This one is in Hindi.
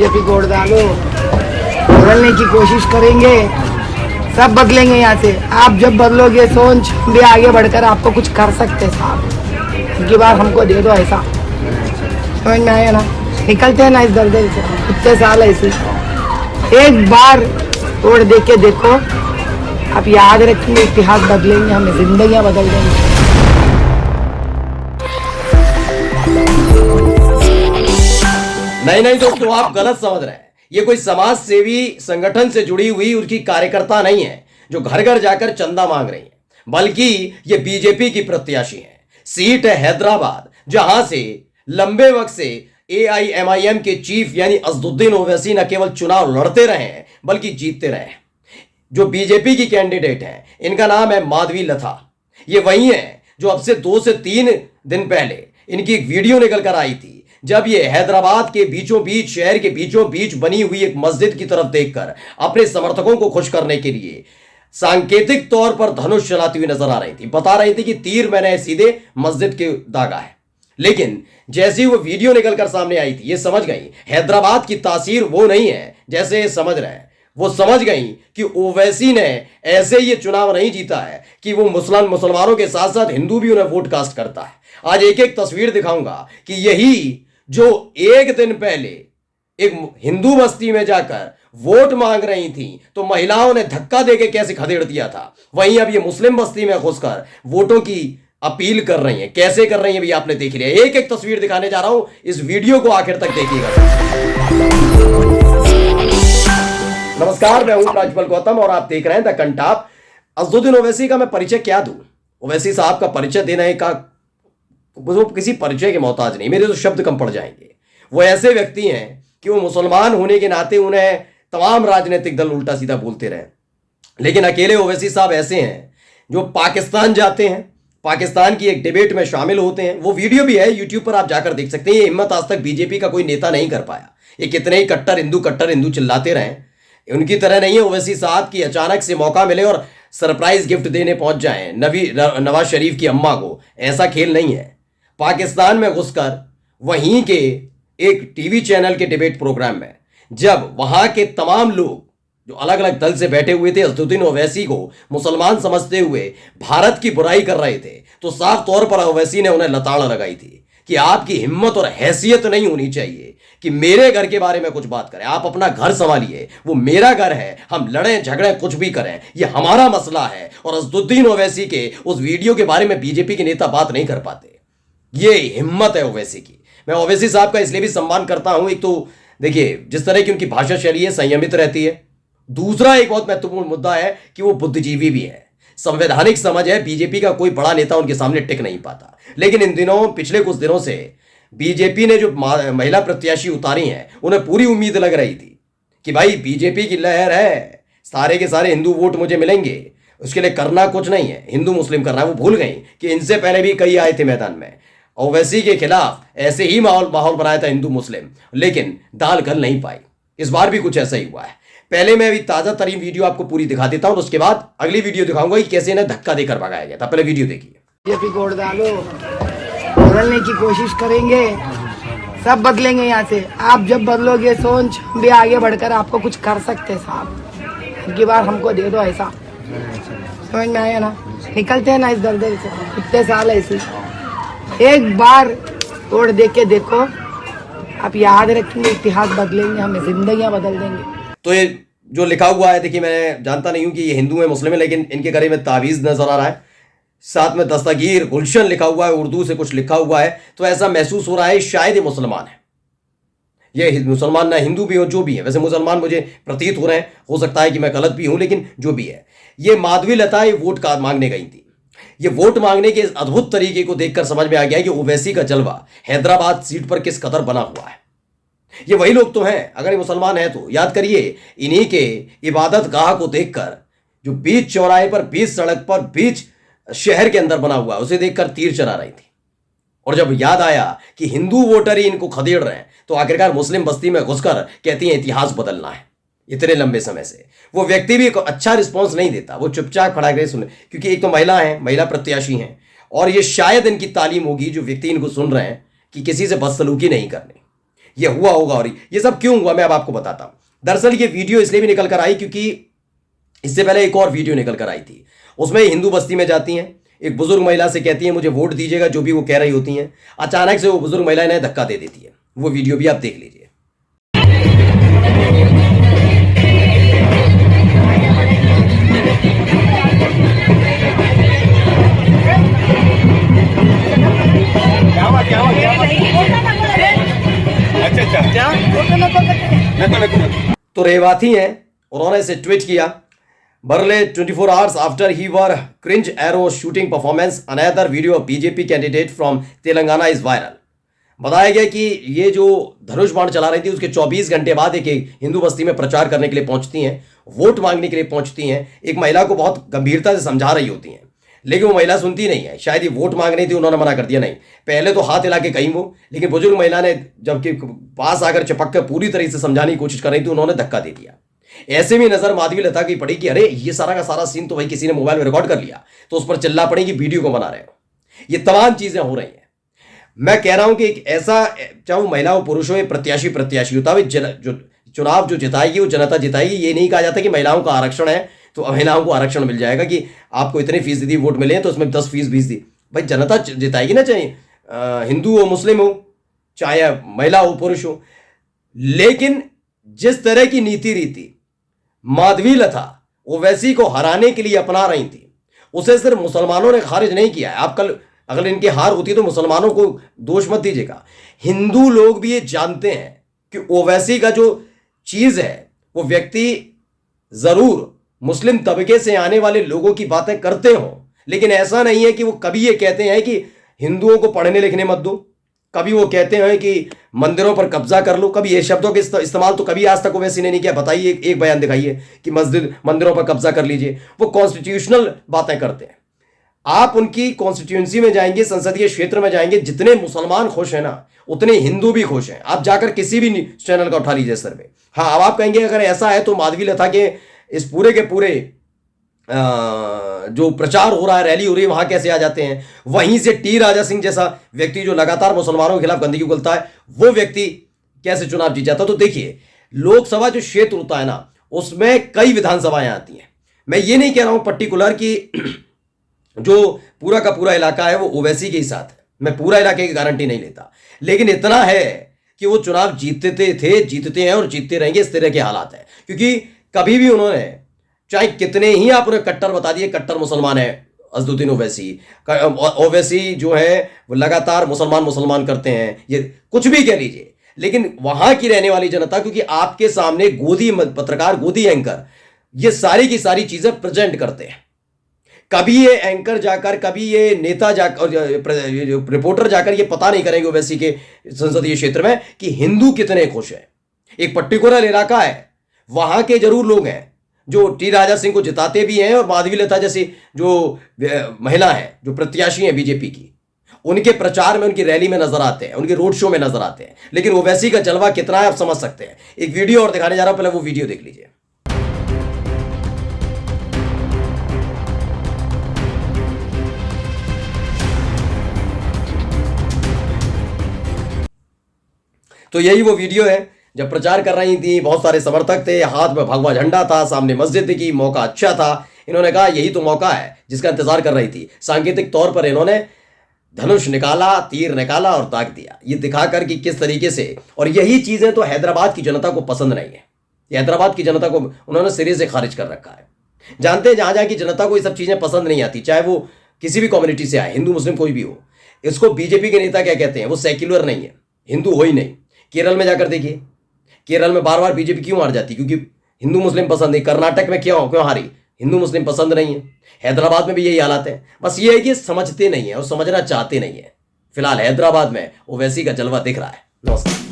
बीजेपी को वोट डालो, बदलने की कोशिश करेंगे, सब बदलेंगे यहाँ से। आप जब बदलोगे सोच भी आगे बढ़कर आपको कुछ कर सकते हैं साहब। इनकी बार हमको दे दो, ऐसा समझ में आया ना। निकलते हैं ना इस दलदल से, कितने साल ऐसे। एक बार वोट दे के देखो, आप याद रखेंगे, इतिहास बदलेंगे, हमें जिंदगियां बदल देंगे। नहीं दोस्तों, आप गलत समझ रहे हैं। ये कोई समाज सेवी संगठन से जुड़ी हुई उनकी कार्यकर्ता नहीं है जो घर घर जाकर चंदा मांग रही है, बल्कि ये बीजेपी की प्रत्याशी है। सीट है हैदराबाद, जहां से लंबे वक्त से एआईएमआईएम के चीफ यानी असदुद्दीन ओवैसी न केवल चुनाव लड़ते रहे हैं बल्कि जीतते रहे हैं। जो बीजेपी की कैंडिडेट है, इनका नाम है माधवी लता। ये वही है जो अब से 2 से 3 दिन पहले इनकी एक वीडियो निकल कर आई थी, जब ये हैदराबाद के बीचों बीच, शहर के बीचों बीच बनी हुई एक मस्जिद की तरफ देखकर अपने समर्थकों को खुश करने के लिए सांकेतिक तौर पर धनुष चलाती हुई नजर आ रही थी। बता रही थी कि तीर मैंने सीधे मस्जिद के दागा है। लेकिन जैसी वो वीडियो निकलकर सामने आई थी, ये समझ गई हैदराबाद की तासीर वो नहीं है जैसे ये समझ रहे हैं। वो समझ गई कि ओवैसी ने ऐसे ये चुनाव नहीं जीता है कि वो मुसलमानों के साथ साथ हिंदू भी उन्हें वोट कास्ट करता है। आज एक एक तस्वीर दिखाऊंगा कि यही जो एक दिन पहले एक हिंदू बस्ती में जाकर वोट मांग रही थी तो महिलाओं ने धक्का देके कैसे खदेड़ दिया था, वहीं अब ये मुस्लिम बस्ती में घुसकर वोटों की अपील कर रही हैं। कैसे कर रही हैं भी आपने देख लिया। एक एक तस्वीर दिखाने जा रहा हूं, इस वीडियो को आखिर तक देखिएगा। नमस्कार, मैं हूं प्राजपल गौतम और आप देख रहे हैं द कंटाप। असदुद्दीन ओवैसी का मैं परिचय क्या दूं? ओवैसी साहब का परिचय देने का वो किसी परिचय के मोहताज नहीं, मेरे तो शब्द कम पड़ जाएंगे। वो ऐसे व्यक्ति हैं कि वो मुसलमान होने के नाते उन्हें तमाम राजनीतिक दल उल्टा सीधा बोलते रहे, लेकिन अकेले ओवैसी साहब ऐसे हैं जो पाकिस्तान जाते हैं, पाकिस्तान की एक डिबेट में शामिल होते हैं। वो वीडियो भी है यूट्यूब पर, आप जाकर देख सकते हैं। ये हिम्मत आज तक बीजेपी का कोई नेता नहीं कर पाया। ये कितने ही कट्टर हिंदू चिल्लाते रहे, उनकी तरह नहीं है ओवैसी साहब की अचानक से मौका मिले और सरप्राइज गिफ्ट देने पहुंच जाए नवाज शरीफ की अम्मा को। ऐसा खेल नहीं है। पाकिस्तान में घुसकर वहीं के एक टीवी चैनल के डिबेट प्रोग्राम में जब वहां के तमाम लोग जो अलग अलग दल से बैठे हुए थे असदुद्दीन ओवैसी को मुसलमान समझते हुए भारत की बुराई कर रहे थे, तो साफ तौर पर ओवैसी ने उन्हें लताड़ लगाई थी कि आपकी हिम्मत और हैसियत नहीं होनी चाहिए कि मेरे घर के बारे में कुछ बात करें। आप अपना घर संभालिए, वो मेरा घर है, हम लड़ें झगड़ें कुछ भी करें, ये हमारा मसला है। और असदुद्दीन ओवैसी के उस वीडियो के बारे में बीजेपी के नेता बात नहीं कर पाते। ये हिम्मत है ओवैसी की। मैं ओवैसी साहब का इसलिए भी सम्मान करता हूं, एक तो देखिए जिस तरह की उनकी भाषा शैली है, संयमित रहती है। दूसरा एक बहुत महत्वपूर्ण मुद्दा है कि वो बुद्धिजीवी भी है, संवैधानिक समझ है। बीजेपी का कोई बड़ा नेता उनके सामने टिक नहीं पाता। लेकिन इन दिनों, पिछले कुछ दिनों से बीजेपी ने जो महिला प्रत्याशी उतारी हैं, उन्हें पूरी उम्मीद लग रही थी कि भाई बीजेपी की लहर है, सारे के सारे हिंदू वोट मुझे मिलेंगे, उसके लिए करना कुछ नहीं है, हिंदू मुस्लिम करना है। वो भूल गई कि इनसे पहले भी कई आए थे मैदान में, ओवैसी के खिलाफ ऐसे ही माहौल बनाया था हिंदू मुस्लिम, लेकिन दाल गल नहीं पाई। इस बार भी कुछ ऐसा ही हुआ है। पहले मैं अभी ताजा तरीन वीडियो आपको पूरी दिखा देता हूं, उसके बाद अगली वीडियो दिखाऊंगा कि कैसे इन्हें धक्का देकर भगाया गया था। पहले वीडियो देखिए। बीजेपी को वोट डालो, बदलने की कोशिश करेंगे, सब बदलेंगे यहाँ से। आप जब बदलोगे सोच भी आगे बढ़कर आपको कुछ कर सकते हैं साहब। इनकी बार हमको दे दो, ऐसा समझ में आया ना। निकलते हैं ना इस दलदल से, कितने साल ऐसे। एक बार वोट दे के देखो, आप याद रखेंगे, इतिहास बदलेंगे, हमें जिंदगियां बदल देंगे। तो ये जो लिखा हुआ है, देखिए मैं जानता नहीं हूं कि ये हिंदू है मुस्लिम है, लेकिन इनके गले में तावीज़ नजर आ रहा है, साथ में दस्तगीर गुलशन लिखा हुआ है, उर्दू से कुछ लिखा हुआ है। तो ऐसा महसूस हो रहा है शायद ये मुसलमान है। ये मुसलमान ना हिंदू भी हो, जो भी है, वैसे मुसलमान मुझे प्रतीत हो रहे हैं, हो सकता है कि मैं गलत भी हूं, लेकिन जो भी है, ये माधवी लता ये वोट का मांगने गई थी। ये वोट मांगने के अद्भुत तरीके को देखकर समझ में आ गया कि ओवैसी का जलवा हैदराबाद सीट पर किस कदर बना हुआ है। ये वही लोग तो हैं, अगर ये मुसलमान है तो याद करिए, इन्हीं के इबादत गाह को देखकर जो बीच चौराहे पर, बीच सड़क पर, बीच शहर के अंदर बना हुआ है, उसे देखकर तीर चला रही थी। और जब याद आया कि हिंदू वोटर ही इनको खदेड़ रहे हैं, तो आखिरकार मुस्लिम बस्ती में घुसकर कहती हैं इतिहास बदलना है। इतने लंबे समय से वो व्यक्ति भी अच्छा रिस्पॉन्स नहीं देता, वो चुपचाप खड़ा करके सुने, क्योंकि एक तो महिला है, महिला प्रत्याशी हैं, और ये शायद इनकी तालीम होगी जो व्यक्ति इनको सुन रहे हैं कि किसी से बदसलूकी नहीं करनी। ये हुआ होगा और ये सब क्यों हुआ मैं अब आपको बताता हूं। दरअसल ये वीडियो इसलिए भी निकल कर आई क्योंकि इससे पहले एक और वीडियो निकल कर आई थी। उसमें हिंदू बस्ती में जाती हैं, एक बुजुर्ग महिला से कहती हैं मुझे वोट दीजिएगा, जो भी वो कह रही होती हैं। अचानक से वो बुजुर्ग महिला इन्हें धक्का दे देती है। वो वीडियो भी आप देख लीजिए। तो रेवाती हैं, उन्होंने इसे ट्वीट किया। बर्ले 24 hours after he were cringe arrow shooting performance, another video of BJP candidate from Telangana is viral। बताया गया कि ये जो धनुष बाण चला रही थी उसके 24 घंटे बाद एक हिंदू बस्ती में प्रचार करने के लिए पहुंचती हैं, वोट मांगने के लिए पहुंचती हैं। एक महिला को बहुत गंभीरता से समझा रही होती हैं, लेकिन वो महिला सुनती नहीं है। शायद ये वोट मांग रही थी, उन्होंने मना कर दिया। नहीं, पहले तो हाथ हिला के कहीं वो, लेकिन बुजुर्ग महिला ने जबकि पास आकर चिपक कर पूरी तरह से समझाने की कोशिश कर रही थी, उन्होंने धक्का दे दिया। ऐसे में नजर माधवी लता की पड़ी कि अरे ये सारा का सारा सीन तो भाई किसी ने मोबाइल में रिकॉर्ड कर लिया, तो उस पर चिल्ला पड़ी कि वीडियो को बना रहे हो। ये तमाम चीजें हो रही हैं। मैं कह रहा हूं कि एक ऐसा, चाहे वो महिला हो पुरुष हो, ये प्रत्याशी होता है, जो चुनाव जो जिताएगी वो जनता जिताएगी। ये नहीं कहा जाता कि महिलाओं का आरक्षण है तो महिलाओं को आरक्षण मिल जाएगा, कि आपको इतने फीसदी वोट मिले तो उसमें 10% दी। भाई जनता जिताएगी ना, चाहे हिंदू हो मुस्लिम हो, चाहे महिला हो पुरुष हो। लेकिन जिस तरह की नीति रीति माधवी लता ओवैसी को हराने के लिए अपना रही थी, उसे सिर्फ मुसलमानों ने खारिज नहीं किया है। आप कल अगर इनकी हार होती तो मुसलमानों को दोष मत दीजिएगा, हिंदू लोग भी ये जानते हैं कि ओवैसी का जो चीज है वो व्यक्ति जरूर मुस्लिम तबके से आने वाले लोगों की बातें करते हो, लेकिन ऐसा नहीं है कि वो कभी ये कहते हैं कि हिंदुओं को पढ़ने लिखने मत दो, कभी वो कहते हैं कि मंदिरों पर कब्जा कर लो। कभी ये शब्दों के इस्तेमाल तो कभी आज तक ओवैसी ने नहीं किया। बताइए, एक बयान दिखाइए कि मंदिरों पर कब्जा कर लीजिए। वो कॉन्स्टिट्यूशनल बातें करते हैं। आप उनकी कॉन्स्टिट्यूंसी में जाएंगे, संसदीय क्षेत्र में जाएंगे, जितने मुसलमान खुश हैं ना उतने हिंदू भी खुश हैं। आप जाकर किसी भी चैनल का उठा लीजिए सर्वे। हाँ, अब आप कहेंगे अगर ऐसा है तो माधवी लता के इस पूरे के पूरे जो प्रचार हो रहा है, रैली हो रही है, वहां कैसे आ जाते हैं? वहीं से टी राजा सिंह जैसा व्यक्ति जो लगातार मुसलमानों के खिलाफ गंदगी उगलता है, वो व्यक्ति कैसे चुनाव जीत जाता? तो देखिए, लोकसभा जो क्षेत्र होता है ना, उसमें कई विधानसभाएं आती हैं। मैं ये नहीं कह रहा हूं पर्टिकुलर कि जो पूरा का पूरा इलाका है वो ओवैसी के ही साथ है, मैं पूरा इलाके की गारंटी नहीं लेता, लेकिन इतना है कि वो चुनाव जीतते हैं और जीतते रहेंगे। इस तरह के हालात है, क्योंकि कभी भी उन्होंने, चाहे कितने ही आप उन्हें कट्टर बता दिए, कट्टर मुसलमान है अजदुद्दीन ओवैसी जो है वो लगातार मुसलमान करते हैं, ये कुछ भी कह लीजिए, लेकिन वहां की रहने वाली जनता, क्योंकि आपके सामने गोदी पत्रकार, गोदी एंकर ये सारी की सारी चीजें प्रेजेंट करते हैं। कभी ये एंकर जाकर, कभी ये नेता जाकर, रिपोर्टर जाकर ये पता नहीं करेंगे ओवैसी के संसदीय क्षेत्र में कि हिंदू कितने खुश हैं। एक पर्टिकुलर इलाका है, वहां के जरूर लोग हैं जो टी राजा सिंह को जिताते भी हैं, और माधवी लता जैसी जो महिला है, जो प्रत्याशी है बीजेपी की, उनके प्रचार में, उनकी रैली में नजर आते हैं, उनके रोड शो में नजर आते हैं। लेकिन ओवैसी का जलवा कितना है आप समझ सकते हैं। एक वीडियो और दिखाने जा रहा हूं, पहले वो वीडियो देख लीजिए। तो यही वो वीडियो है जब प्रचार कर रही थी, बहुत सारे समर्थक थे, हाथ में भगवा झंडा था, सामने मस्जिद की, मौका अच्छा था। इन्होंने कहा यही तो मौका है जिसका इंतजार कर रही थी। सांकेतिक तौर पर इन्होंने धनुष निकाला, तीर निकाला और दाग दिया, ये दिखाकर कि किस तरीके से। और यही चीजें तो हैदराबाद की जनता को पसंद नहीं है। हैदराबाद की जनता को उन्होंने सिरे से खारिज कर रखा है। जानते हैं जहां की जनता को ये सब चीजें पसंद नहीं आती, चाहे वो किसी भी कम्युनिटी से आए, हिंदू मुस्लिम कोई भी हो। इसको बीजेपी के नेता क्या कहते हैं? वो सेक्युलर नहीं है, हिंदू हो ही नहीं। केरल में जाकर देखिए, केरल में बार बार बीजेपी क्यों हार जाती? क्योंकि हिंदू मुस्लिम पसंद नहीं। कर्नाटक में क्यों हारी? हिंदू मुस्लिम पसंद नहीं है। हैदराबाद में भी यही हालात है। बस ये है कि समझते नहीं है और समझना चाहते नहीं है। फिलहाल हैदराबाद में ओवैसी का जलवा दिख रहा है। नमस्कार।